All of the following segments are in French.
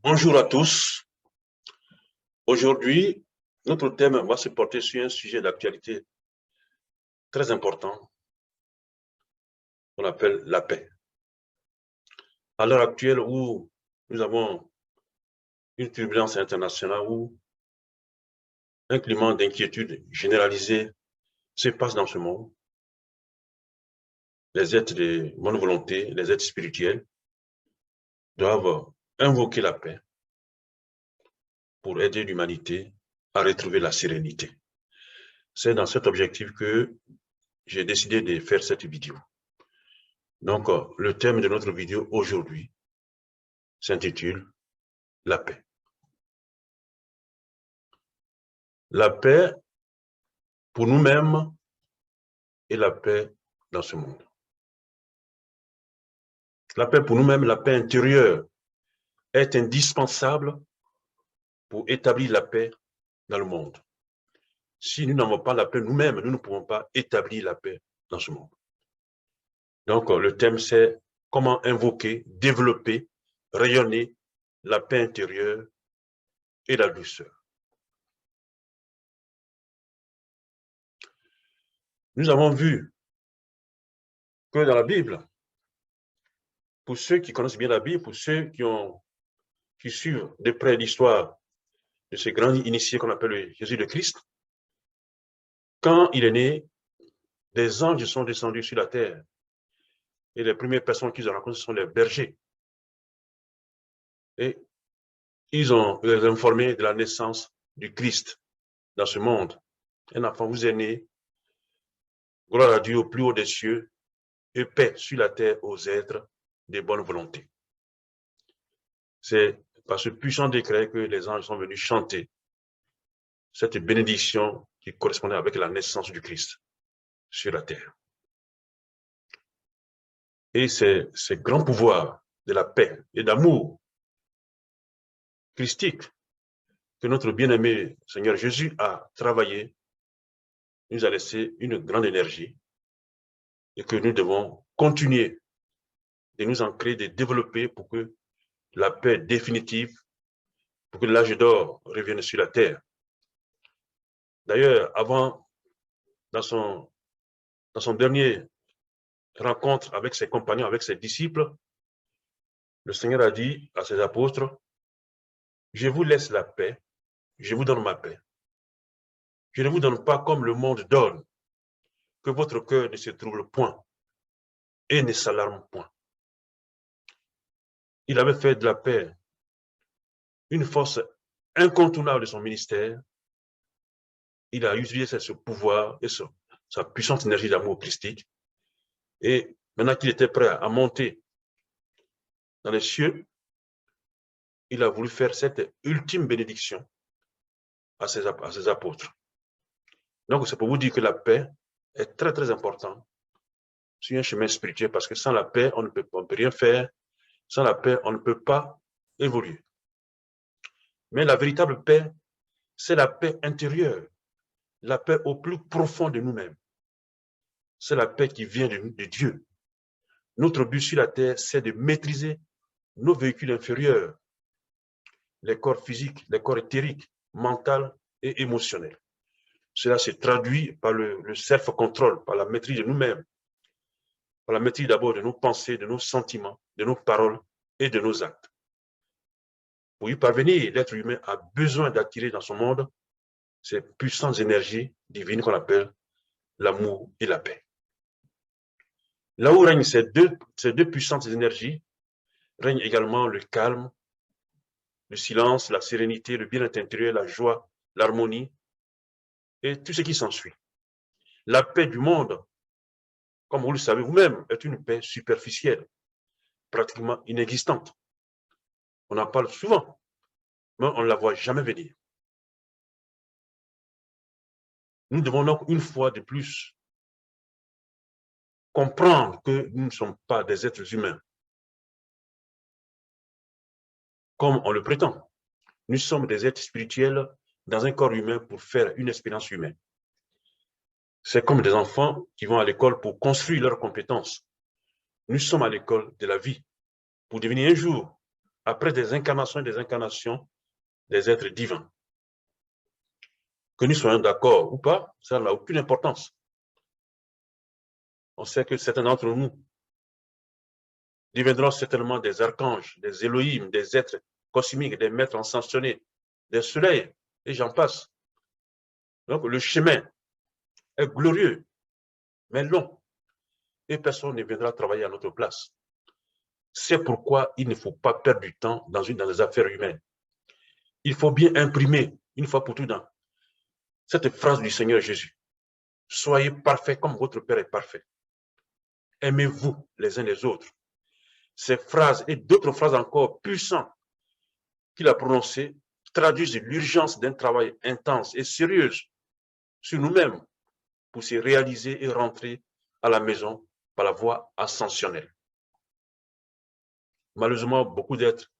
Bonjour à tous. Aujourd'hui, notre thème va se porter sur un sujet d'actualité très important qu'on appelle la paix. À l'heure actuelle où nous avons une turbulence internationale, où un climat d'inquiétude généralisé se passe dans ce monde, les êtres de bonne volonté, les êtres spirituels doivent invoquer la paix pour aider l'humanité à retrouver la sérénité. C'est dans cet objectif que j'ai décidé de faire cette vidéo. Donc, le thème de notre vidéo aujourd'hui s'intitule « La paix ». La paix pour nous-mêmes et la paix dans ce monde. La paix pour nous-mêmes, la paix intérieure est indispensable pour établir la paix dans le monde. Si nous n'avons pas la paix nous-mêmes, nous ne pouvons pas établir la paix dans ce monde. Donc, le thème, c'est comment invoquer, développer, rayonner la paix intérieure et la douceur. Nous avons vu que dans la Bible, pour ceux qui connaissent bien la Bible, pour ceux qui suivent de près l'histoire de ce grand initié qu'on appelle Jésus le Christ, quand il est né, des anges sont descendus sur la terre. Et les premières personnes qu'ils ont rencontrées sont les bergers. Et ils ont les informé de la naissance du Christ dans ce monde. Un enfant vous est né, gloire à Dieu au plus haut des cieux, et paix sur la terre aux êtres de bonne volonté. C'est par ce puissant décret que les anges sont venus chanter cette bénédiction qui correspondait avec la naissance du Christ sur la terre. Et c'est ce grand pouvoir de la paix et d'amour christique que notre bien-aimé Seigneur Jésus a travaillé, nous a laissé une grande énergie et que nous devons continuer de nous ancrer, de développer pour que la paix définitive, pour que l'âge d'or revienne sur la terre. D'ailleurs, avant, dans son dernier rencontre avec ses compagnons, avec ses disciples, le Seigneur a dit à ses apôtres, « Je vous laisse la paix, je vous donne ma paix. Je ne vous donne pas comme le monde donne, que votre cœur ne se trouble point et ne s'alarme point. » Il avait fait de la paix une force incontournable de son ministère. Il a utilisé ce pouvoir et sa puissante énergie d'amour christique. Et maintenant qu'il était prêt à monter dans les cieux, il a voulu faire cette ultime bénédiction à ses apôtres. Donc, c'est pour vous dire que la paix est très, très importante sur un chemin spirituel parce que sans la paix, on ne peut rien faire. Sans la paix, on ne peut pas évoluer. Mais la véritable paix, c'est la paix intérieure, la paix au plus profond de nous-mêmes. C'est la paix qui vient de Dieu. Notre but sur la terre, c'est de maîtriser nos véhicules inférieurs, les corps physiques, les corps éthériques, mentaux et émotionnels. Cela se traduit par le self-control, par la maîtrise de nous-mêmes, par la maîtrise d'abord de nos pensées, de nos sentiments, de nos paroles et de nos actes. Pour y parvenir, l'être humain a besoin d'attirer dans son monde ces puissantes énergies divines qu'on appelle l'amour et la paix. Là où règnent ces deux puissantes énergies, règne également le calme, le silence, la sérénité, le bien-être intérieur, la joie, l'harmonie et tout ce qui s'ensuit. La paix du monde, comme vous le savez vous-même, est une paix superficielle, pratiquement inexistante. On en parle souvent, mais on ne la voit jamais venir. Nous devons donc une fois de plus comprendre que nous ne sommes pas des êtres humains, comme on le prétend. Nous sommes des êtres spirituels dans un corps humain pour faire une expérience humaine. C'est comme des enfants qui vont à l'école pour construire leurs compétences. Nous sommes à l'école de la vie pour devenir un jour après des incarnations et des incarnations des êtres divins. Que nous soyons d'accord ou pas, ça n'a aucune importance. On sait que certains d'entre nous deviendront certainement des archanges, des Elohim, des êtres cosmiques, des maîtres ascensionnés, des soleils, et j'en passe. Donc le chemin est glorieux, mais long, et personne ne viendra travailler à notre place. C'est pourquoi il ne faut pas perdre du temps dans les affaires humaines. Il faut bien imprimer, une fois pour toutes, dans cette phrase du Seigneur Jésus. Soyez parfaits comme votre Père est parfait. Aimez-vous les uns les autres. Ces phrases et d'autres phrases encore puissantes qu'il a prononcées traduisent l'urgence d'un travail intense et sérieux sur nous-mêmes pour se réaliser et rentrer à la maison par la voie ascensionnelle. Malheureusement, beaucoup d'êtres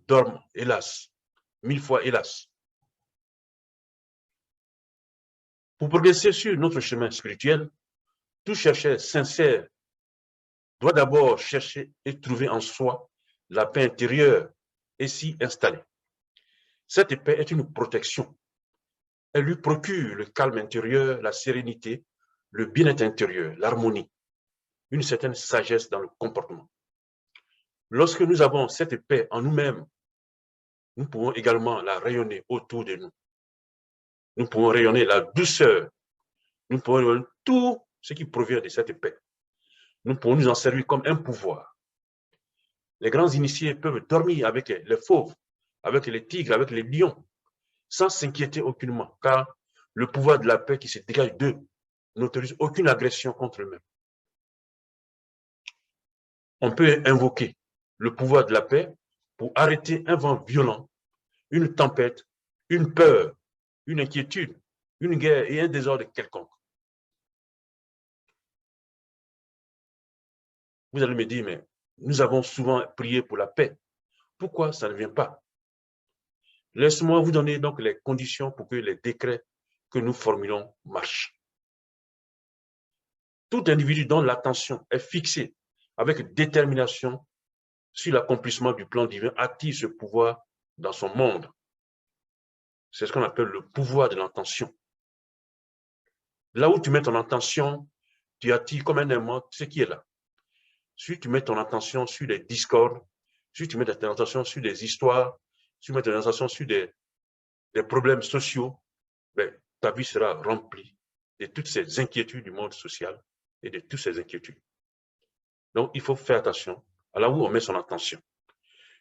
dorment, hélas, 1000 fois hélas. Pour progresser sur notre chemin spirituel, tout chercheur sincère doit d'abord chercher et trouver en soi la paix intérieure et s'y installer. Cette paix est une protection. Elle lui procure le calme intérieur, la sérénité, le bien-être intérieur, l'harmonie, une certaine sagesse dans le comportement. Lorsque nous avons cette paix en nous-mêmes, nous pouvons également la rayonner autour de nous. Nous pouvons rayonner la douceur. Nous pouvons rayonner tout ce qui provient de cette paix. Nous pouvons nous en servir comme un pouvoir. Les grands initiés peuvent dormir avec les fauves, avec les tigres, avec les lions, sans s'inquiéter aucunement, car le pouvoir de la paix qui se dégage d'eux n'autorise aucune agression contre eux-mêmes. On peut invoquer le pouvoir de la paix pour arrêter un vent violent, une tempête, une peur, une inquiétude, une guerre et un désordre quelconque. Vous allez me dire, mais nous avons souvent prié pour la paix. Pourquoi ça ne vient pas? Laisse-moi vous donner donc les conditions pour que les décrets que nous formulons marchent. Tout individu dont l'attention est fixée avec détermination sur l'accomplissement du plan divin attire ce pouvoir dans son monde. C'est ce qu'on appelle le pouvoir de l'intention. Là où tu mets ton attention, tu attires comme un aimant ce qui est là. Si tu mets ton attention sur les discordes, si tu mets ton attention sur des histoires, si tu mets ton attention sur des problèmes sociaux, ben, ta vie sera remplie de toutes ces inquiétudes du monde social et de toutes ces inquiétudes. Donc, il faut faire attention à là où on met son attention.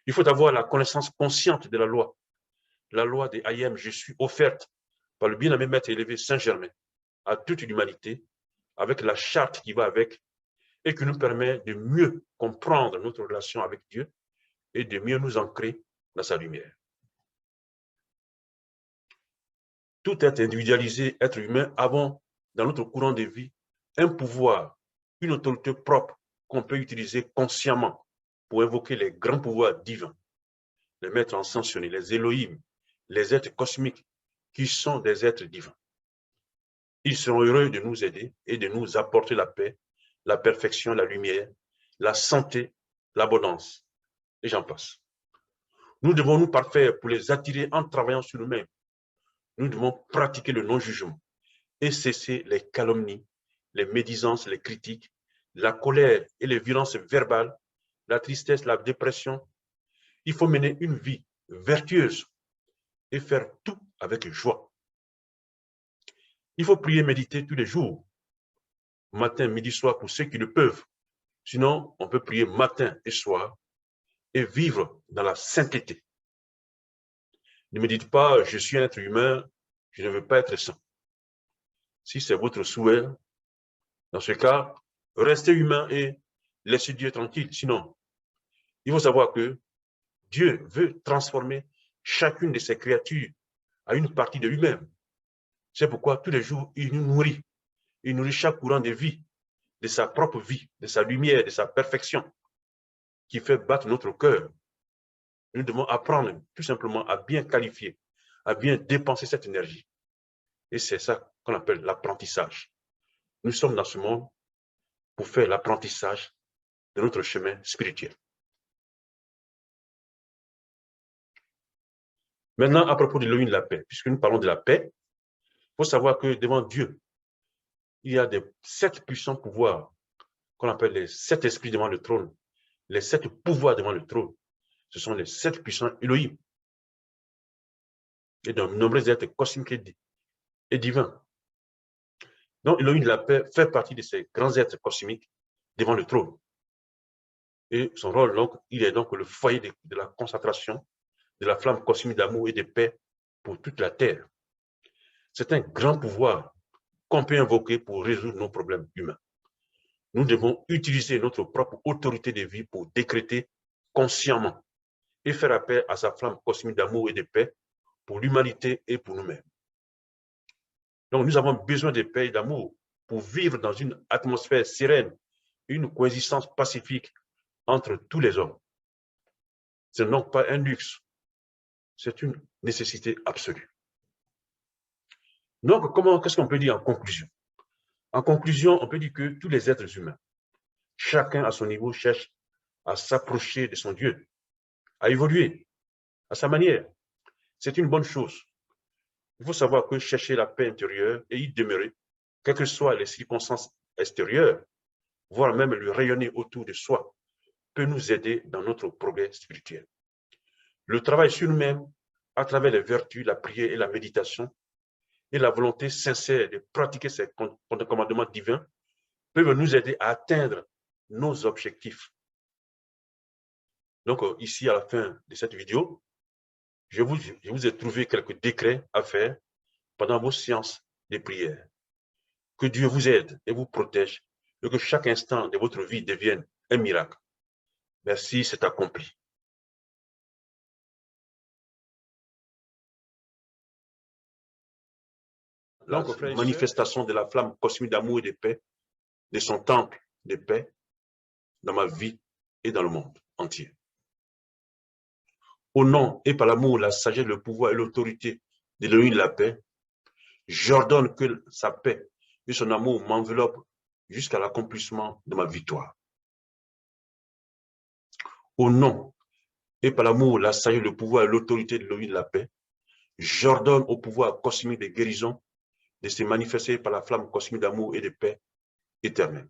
Il faut avoir la connaissance consciente de la loi de Hayem, je suis offerte par le bien-aimé maître élevé Saint-Germain à toute l'humanité, avec la charte qui va avec, et qui nous permet de mieux comprendre notre relation avec Dieu et de mieux nous ancrer dans sa lumière. Tout être individualisé, être humain, avons dans notre courant de vie un pouvoir, une autorité propre qu'on peut utiliser consciemment pour invoquer les grands pouvoirs divins, les maîtres ascensionnés, les Elohim, les êtres cosmiques qui sont des êtres divins. Ils seront heureux de nous aider et de nous apporter la paix, la perfection, la lumière, la santé, l'abondance, et j'en passe. Nous devons nous parfaire pour les attirer en travaillant sur nous-mêmes. Nous devons pratiquer le non-jugement et cesser les calomnies, les médisances, les critiques, la colère et les violences verbales, la tristesse, la dépression. Il faut mener une vie vertueuse et faire tout avec joie. Il faut prier, méditer tous les jours, matin, midi, soir, pour ceux qui le peuvent. Sinon, on peut prier matin et soir et vivre dans la sainteté. Ne me dites pas, je suis un être humain, je ne veux pas être saint. Si c'est votre souhait, dans ce cas, restez humain et laissez Dieu tranquille. Sinon, il faut savoir que Dieu veut transformer chacune de ses créatures à une partie de lui-même. C'est pourquoi tous les jours, il nous nourrit. Il nourrit chaque courant de vie, de sa propre vie, de sa lumière, de sa perfection, qui fait battre notre cœur. Nous devons apprendre tout simplement à bien qualifier, à bien dépenser cette énergie. Et c'est ça qu'on appelle l'apprentissage. Nous sommes dans ce monde pour faire l'apprentissage de notre chemin spirituel. Maintenant, à propos de l'ONU de la paix, puisque nous parlons de la paix, il faut savoir que devant Dieu, il y a 7 puissants pouvoirs qu'on appelle les 7 esprits devant le trône, les 7 pouvoirs devant le trône. Ce sont les 7 puissants Elohim et de nombreux êtres cosmiques et divins. Donc, Elohim de la paix fait partie de ces grands êtres cosmiques devant le trône. Et son rôle, donc, il est donc le foyer de la concentration de la flamme cosmique d'amour et de paix pour toute la terre. C'est un grand pouvoir qu'on peut invoquer pour résoudre nos problèmes humains. Nous devons utiliser notre propre autorité de vie pour décréter consciemment et faire appel à sa flamme cosmique d'amour et de paix pour l'humanité et pour nous-mêmes. Donc, nous avons besoin de paix et d'amour pour vivre dans une atmosphère sereine, une coexistence pacifique entre tous les hommes. Ce n'est donc pas un luxe, c'est une nécessité absolue. Donc, qu'est-ce qu'on peut dire en conclusion? En conclusion, on peut dire que tous les êtres humains, chacun à son niveau, cherche à s'approcher de son Dieu, à évoluer à sa manière. C'est une bonne chose. Il faut savoir que chercher la paix intérieure et y demeurer, quelles que soient les circonstances extérieures, voire même le rayonner autour de soi, peut nous aider dans notre progrès spirituel. Le travail sur nous-mêmes, à travers les vertus, la prière et la méditation, et la volonté sincère de pratiquer ces commandements divins, peuvent nous aider à atteindre nos objectifs. Donc, ici, à la fin de cette vidéo, je vous ai trouvé quelques décrets à faire pendant vos séances de prière. Que Dieu vous aide et vous protège et que chaque instant de votre vie devienne un miracle. Merci, c'est accompli. La manifestation de la flamme cosmique d'amour et de paix, de son temple de paix dans ma vie et dans le monde entier. Au nom et par l'amour, la sagesse, le pouvoir et l'autorité de l'Élohim de la paix, j'ordonne que sa paix et son amour m'enveloppent jusqu'à l'accomplissement de ma victoire. Au nom et par l'amour, la sagesse, le pouvoir et l'autorité de l'Élohim de la paix, j'ordonne au pouvoir cosmique de guérison de se manifester par la flamme cosmique d'amour et de paix éternelle.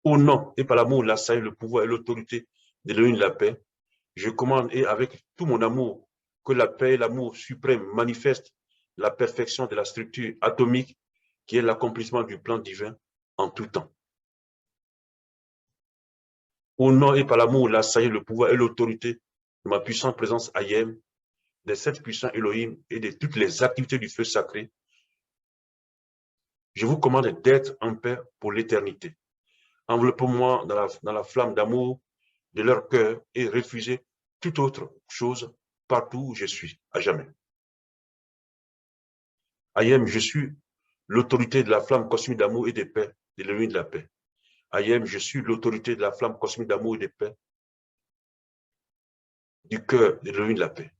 Au nom et par l'amour, la sagesse, le pouvoir et l'autorité de l'Élohim de la paix, je commande et avec tout mon amour que la paix et l'amour suprême manifestent la perfection de la structure atomique qui est l'accomplissement du plan divin en tout temps. Au nom et par l'amour, la sagesse, le pouvoir et l'autorité de ma puissante présence Ayem, des 7 puissants Elohim et de toutes les activités du feu sacré, je vous commande d'être en paix pour l'éternité. Enveloppez-moi dans la flamme d'amour de leur cœur et refusez toute autre chose partout où je suis, à jamais. Ayem, je suis l'autorité de la flamme cosmique d'amour et de paix, de l'Élohim de la paix. Ayem, je suis l'autorité de la flamme cosmique d'amour et de paix, du cœur de l'Élohim de la paix.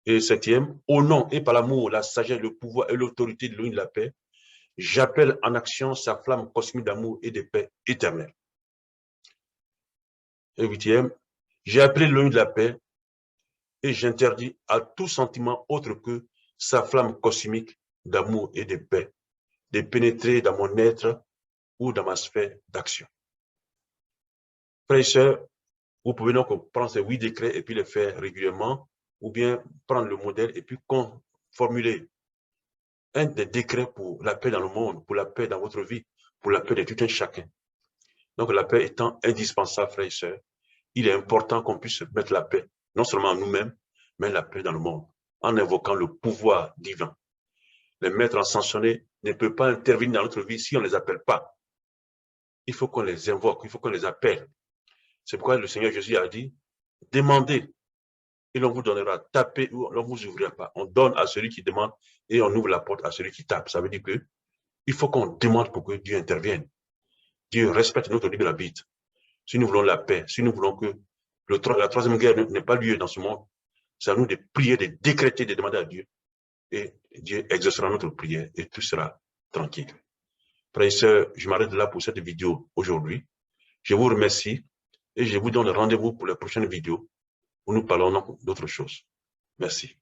Et septième, au nom et par l'amour, la sagesse, le pouvoir et l'autorité de l'Élohim de la paix, j'appelle en action sa flamme cosmique d'amour et de paix éternelle. Et huitième, j'ai appelé l'Élohim de la paix et j'interdis à tout sentiment autre que sa flamme cosmique d'amour et de paix de pénétrer dans mon être ou dans ma sphère d'action. Frères et sœurs, vous pouvez donc prendre ces 8 décrets et puis les faire régulièrement, ou bien prendre le modèle et puis formuler un des décrets pour la paix dans le monde, pour la paix dans votre vie, pour la paix de tout un chacun. Donc la paix étant indispensable, frères et sœurs, il est important qu'on puisse mettre la paix, non seulement en nous-mêmes, mais la paix dans le monde, en invoquant le pouvoir divin. Les maîtres ascensionnés ne peuvent pas intervenir dans notre vie si on ne les appelle pas. Il faut qu'on les invoque, il faut qu'on les appelle. C'est pourquoi le Seigneur Jésus a dit, demandez et l'on vous donnera, tapez ou l'on vous ouvrira pas. On donne à celui qui demande et on ouvre la porte à celui qui tape. Ça veut dire que il faut qu'on demande pour que Dieu intervienne. Dieu respecte notre libre arbitre. Si nous voulons la paix, si nous voulons que la troisième guerre n'ait pas lieu dans ce monde, c'est à nous de prier, de décréter, de demander à Dieu. Et Dieu exaucera notre prière et tout sera tranquille. Frères et sœurs, je m'arrête là pour cette vidéo aujourd'hui. Je vous remercie Et je vous donne rendez-vous pour les prochaines vidéos où nous parlons d'autres choses. Merci.